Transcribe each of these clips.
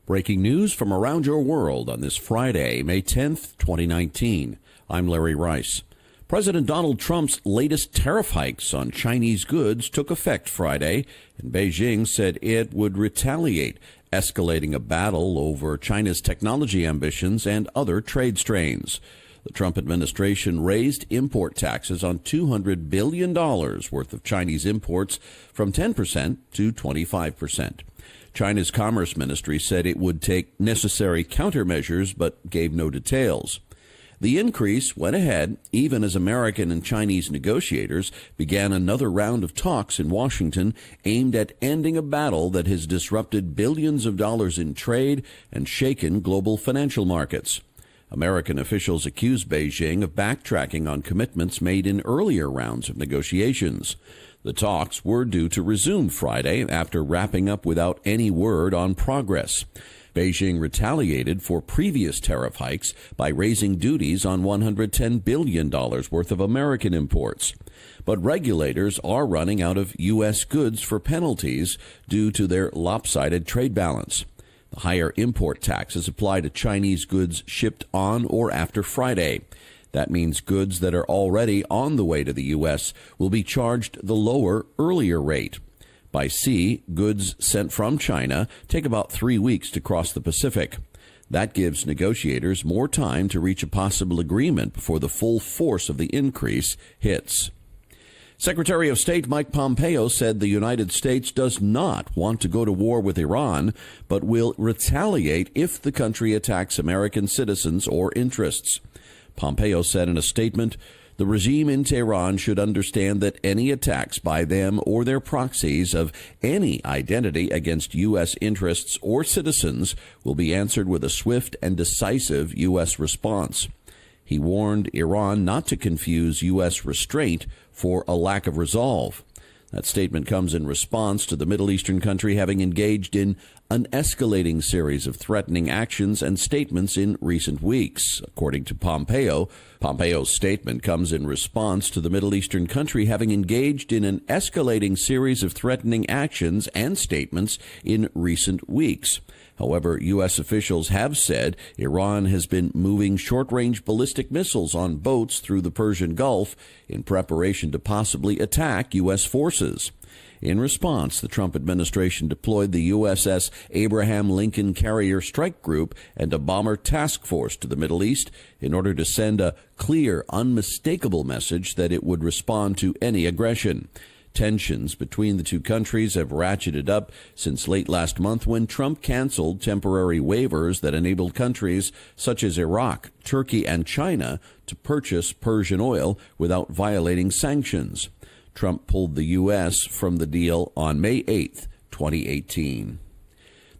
Breaking news from around your world on this Friday, May 10th, 2019. I'm Larry Rice. President Donald Trump's latest tariff hikes on Chinese goods took effect Friday, and Beijing said it would retaliate, escalating a battle over China's technology ambitions and other trade strains. The Trump administration raised import taxes on $200 billion worth of Chinese imports from 10% to 25%. China's Commerce Ministry said it would take necessary countermeasures but gave no details. The increase went ahead even as American and Chinese negotiators began another round of talks in Washington aimed at ending a battle that has disrupted billions of dollars in trade and shaken global financial markets. American officials accuse Beijing of backtracking on commitments made in earlier rounds of negotiations. The talks were due to resume Friday after wrapping up without any word on progress. Beijing retaliated for previous tariff hikes by raising duties on $110 billion worth of American imports. But regulators are running out of U.S. goods for penalties due to their lopsided trade balance. The higher import taxes apply to Chinese goods shipped on or after Friday. That means goods that are already on the way to the U.S. will be charged the lower, earlier rate. By sea, goods sent from China take about 3 weeks to cross the Pacific. That gives negotiators more time to reach a possible agreement before the full force of the increase hits. Secretary of State Mike Pompeo said the United States does not want to go to war with Iran, but will retaliate if the country attacks American citizens or interests. Pompeo said in a statement, "The regime in Tehran should understand that any attacks by them or their proxies of any identity against U.S. interests or citizens will be answered with a swift and decisive U.S. response." He warned Iran not to confuse U.S. restraint for a lack of resolve. That statement comes in response to the Middle Eastern country having engaged in an escalating series of threatening actions and statements in recent weeks. According to Pompeo, Pompeo's statement comes in response to the Middle Eastern country having engaged in an escalating series of threatening actions and statements in recent weeks. However, U.S. officials have said Iran has been moving short-range ballistic missiles on boats through the Persian Gulf in preparation to possibly attack U.S. forces. In response, the Trump administration deployed the USS Abraham Lincoln Carrier Strike Group and a bomber task force to the Middle East in order to send a clear, unmistakable message that it would respond to any aggression. Tensions between the two countries have ratcheted up since late last month when Trump canceled temporary waivers that enabled countries such as Iraq, Turkey, and China to purchase Persian oil without violating sanctions. Trump pulled the U.S. from the deal on May 8, 2018.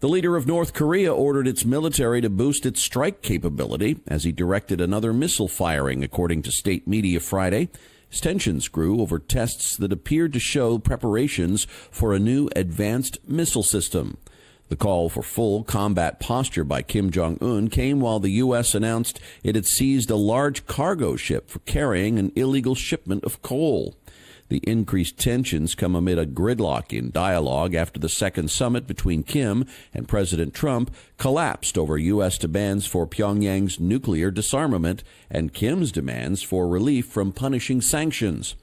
The leader of North Korea ordered its military to boost its strike capability as he directed another missile firing, according to state media Friday. As tensions grew over tests that appeared to show preparations for a new advanced missile system. The call for full combat posture by Kim Jong-un came while the U.S. announced it had seized a large cargo ship for carrying an illegal shipment of coal. The increased tensions come amid a gridlock in dialogue after the second summit between Kim and President Trump collapsed over U.S. demands for Pyongyang's nuclear disarmament and Kim's demands for relief from punishing sanctions.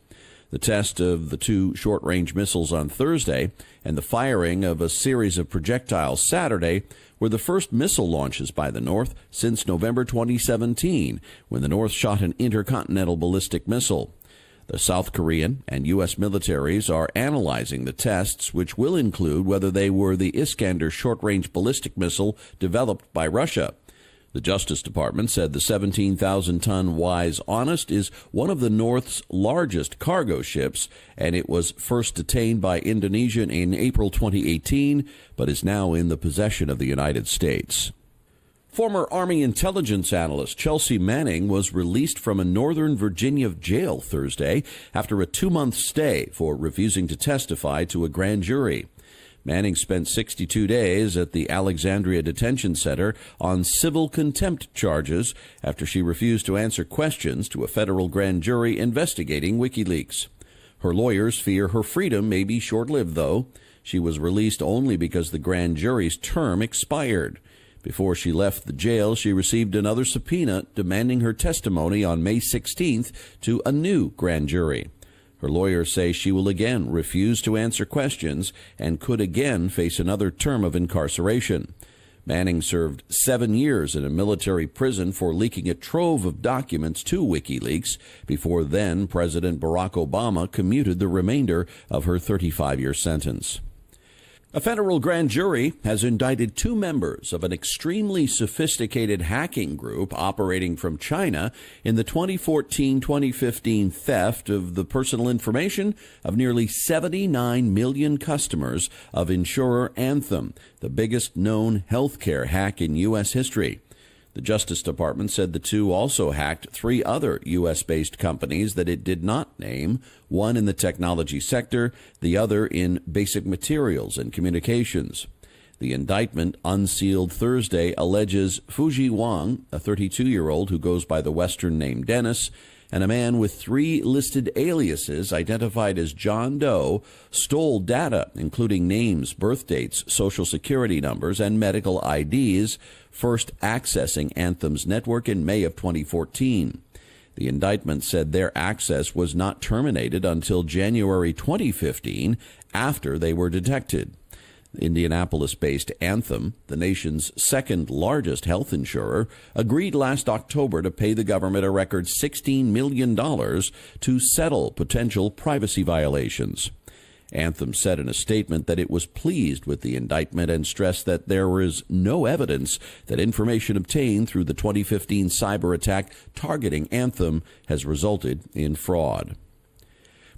The test of the two short-range missiles on Thursday and the firing of a series of projectiles Saturday were the first missile launches by the North since November 2017, when the North shot an intercontinental ballistic missile. The South Korean and U.S. militaries are analyzing the tests, which will include whether they were the Iskander short-range ballistic missile developed by Russia. The Justice Department said the 17,000-ton Wise Honest is one of the North's largest cargo ships, and it was first detained by Indonesia in April 2018, but is now in the possession of the United States. Former Army intelligence analyst Chelsea Manning was released from a Northern Virginia jail Thursday after a 2-month stay for refusing to testify to a grand jury. Manning spent 62 days at the Alexandria Detention Center on civil contempt charges after she refused to answer questions to a federal grand jury investigating WikiLeaks. Her lawyers fear her freedom may be short-lived, though. She was released only because the grand jury's term expired. Before she left the jail, she received another subpoena demanding her testimony on May 16th to a new grand jury. Her lawyers say she will again refuse to answer questions and could again face another term of incarceration. Manning served 7 years in a military prison for leaking a trove of documents to WikiLeaks before then President Barack Obama commuted the remainder of her 35-year sentence. A federal grand jury has indicted 2 members of an extremely sophisticated hacking group operating from China in the 2014-2015 theft of the personal information of nearly 79 million customers of insurer Anthem, the biggest known healthcare hack in U.S. history. The Justice Department said the 2 also hacked 3 other U.S.-based companies that it did not name, one in the technology sector, the other in basic materials and communications. The indictment, unsealed Thursday, alleges Fuji Wang, a 32-year-old who goes by the Western name Dennis, and a man with 3 listed aliases identified as John Doe stole data, including names, birth dates, social security numbers, and medical IDs, first accessing Anthem's network in May of 2014. The indictment said their access was not terminated until January 2015, after they were detected. Indianapolis-based Anthem, the nation's second largest health insurer, agreed last October to pay the government a record $16 million to settle potential privacy violations. Anthem said in a statement that it was pleased with the indictment and stressed that there was no evidence that information obtained through the 2015 cyber attack targeting Anthem has resulted in fraud.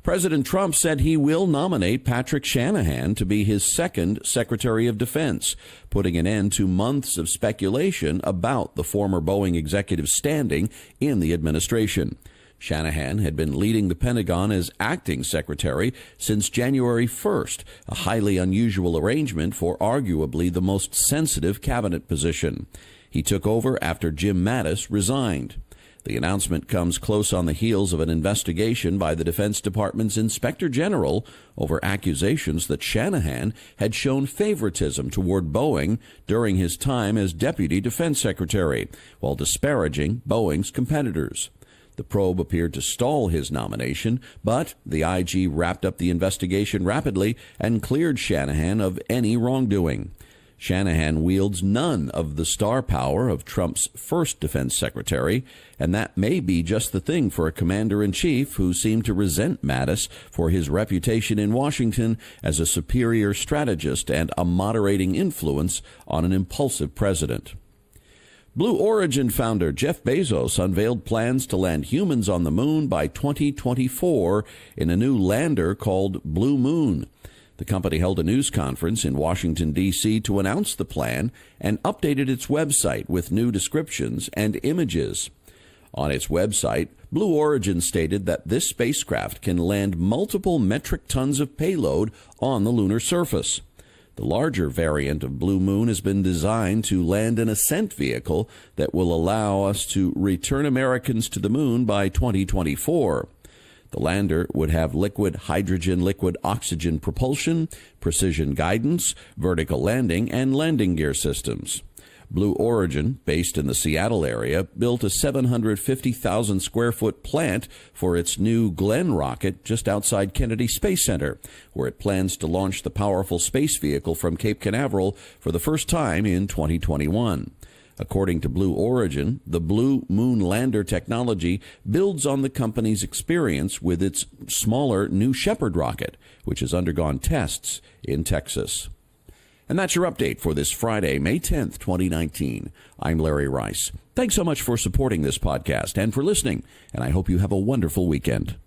President Trump said he will nominate Patrick Shanahan to be his second Secretary of Defense, putting an end to months of speculation about the former Boeing executive's standing in the administration. Shanahan had been leading the Pentagon as acting secretary since January 1st, a highly unusual arrangement for arguably the most sensitive cabinet position. He took over after Jim Mattis resigned. The announcement comes close on the heels of an investigation by the Defense Department's Inspector General over accusations that Shanahan had shown favoritism toward Boeing during his time as Deputy Defense Secretary, while disparaging Boeing's competitors. The probe appeared to stall his nomination, but the IG wrapped up the investigation rapidly and cleared Shanahan of any wrongdoing. Shanahan wields none of the star power of Trump's first defense secretary, and that may be just the thing for a commander-in-chief who seemed to resent Mattis for his reputation in Washington as a superior strategist and a moderating influence on an impulsive president. Blue Origin founder Jeff Bezos unveiled plans to land humans on the moon by 2024 in a new lander called Blue Moon. The company held a news conference in Washington, D.C. to announce the plan and updated its website with new descriptions and images. On its website, Blue Origin stated that this spacecraft can land multiple metric tons of payload on the lunar surface. The larger variant of Blue Moon has been designed to land an ascent vehicle that will allow us to return Americans to the moon by 2024. The lander would have liquid hydrogen, liquid oxygen propulsion, precision guidance, vertical landing, and landing gear systems. Blue Origin, based in the Seattle area, built a 750,000 square foot plant for its new Glenn rocket just outside Kennedy Space Center, where it plans to launch the powerful space vehicle from Cape Canaveral for the first time in 2021. According to Blue Origin, the Blue Moon lander technology builds on the company's experience with its smaller New Shepard rocket, which has undergone tests in Texas. And that's your update for this Friday, May 10th, 2019. I'm Larry Rice. Thanks so much for supporting this podcast and for listening, and I hope you have a wonderful weekend.